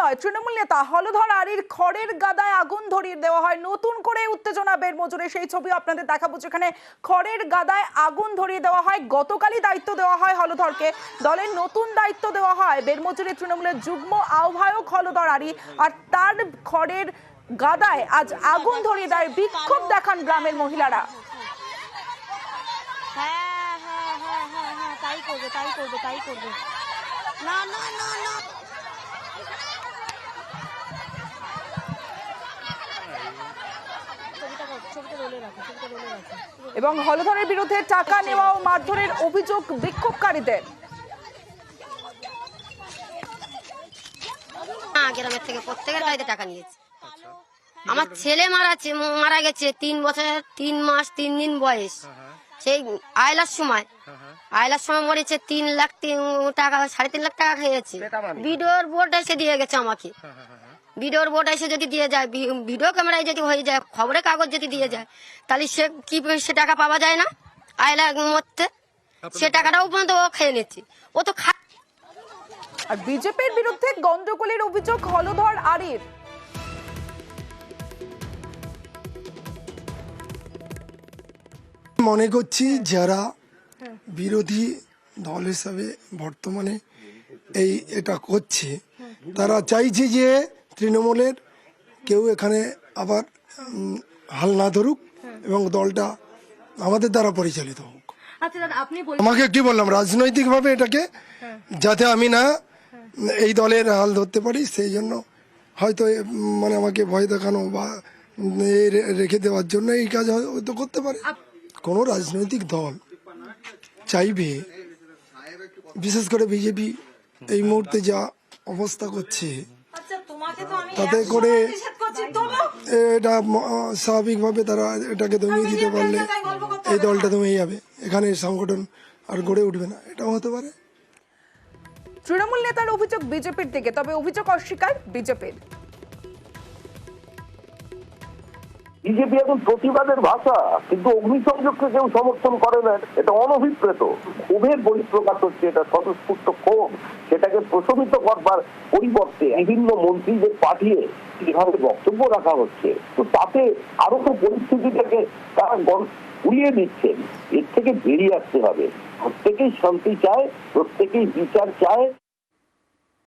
নয়, তৃণমূল নেতা হলধর আরির খড়ের গাদায় আগুন ধরিয়ে দেওয়া হয়। নতুন করে উত্তেজনা বেরমজুরে, সেই ছবি আপনাদের দেখাবো, যেখানে খড়ের গাদায় আগুন ধরিয়ে দেওয়া হয়। গতকালই দায়িত্ব দেওয়া হয় হলধরকে, দলের নতুন দায়িত্ব দেওয়া হয় বেরমজুরে তৃণমূলের যুগ্ম আহ্বায়ক হলধর আরি, আর তার খড়ের গাদায় আজ আগুন ধরিয়ে দেয়। বিক্ষোভ দেখান গ্রামের মহিলারা। তাই করবে না না না না। এবং হলধরের বিরুদ্ধে টাকা নেওয়া ও মারধরের অভিযোগ বিক্ষোভকারীদের। গ্রামের থেকে প্রত্যেকের বাড়িতে টাকা নিয়েছে। আমার ছেলে মারা গেছে 3 বছর 3 মাস 3 দিন বয়স। সেই আইলার সময় মরেছে 3 লাখ টাকা, 3.5 লাখ টাকা খেয়েছে। ভিডিওর বোর্ড এসে দিয়ে গেছে আমাকে। ভিডিওর বোর্ড এসে যদি দিয়ে যায়, ভিডিও ক্যামেরায় যদি হয়ে যায়, খবরের কাগজ যদি দিয়ে যায়, তাহলে সে টাকা পাওয়া যায় না। আইলার মধ্যে সে টাকাটাও পর্যন্ত ও খেয়ে নিচ্ছে। ও তো আর বিজেপির বিরুদ্ধে গন্ডগোলের অভিযোগ হলধর আরির। মনে করছি যারা বিরোধী দল হিসাবে বর্তমানে এটা করছে, তারা চাইছে যে তৃণমূলের কেউ এখানে আবার হাল না ধরুক এবং দলটা আমাদের দ্বারা পরিচালিত হোক। আমাকে কি বললাম, রাজনৈতিকভাবে এটাকে যাতে আমি না এই দলের হাল ধরতে পারি, সেই জন্য হয়তো মানে আমাকে ভয় দেখানো বা রেখে দেওয়ার জন্য এই কাজ হয়তো করতে পারে। কোনো রাজনৈতিক দল চাইবে, বিশেষ করে বিজেপি এই মুহূর্তে যা অবস্থা করছে, তাতে করে এটা স্বাভাবিকভাবে তারা এটাকে দমিয়ে দিতে পারলে এই দলটা দমিয়ে যাবে, এখানে সংগঠন আর গড়ে উঠবে না, এটাও হতে পারে। তৃণমূল নেতার অভিযোগ বিজেপির দিকে, তবে অভিযোগ অস্বীকার বিজেপির। বিজেপি এখন প্রতিবাদের ভাষা, কিন্তু অগ্নিসংযোগকে কেউ সমর্থন করে না, এটা অনভিপ্রেত ক্ষোভের বহিঃপ্রকাশ হচ্ছে। এটা স্বতঃস্ফূর্ত ক্ষোভ, সেটাকে প্রশমিত করবার পরিবর্তে বিভিন্ন মন্ত্রীদের পাঠিয়ে যেভাবে বক্তব্য রাখা হচ্ছে, তো তাতে আরো তো পরিস্থিতিটাকে তারা উড়িয়ে দিচ্ছেন। এর থেকে বেরিয়ে আসতে হবে। প্রত্যেকেই শান্তি চায়, প্রত্যেকেই বিচার চায়।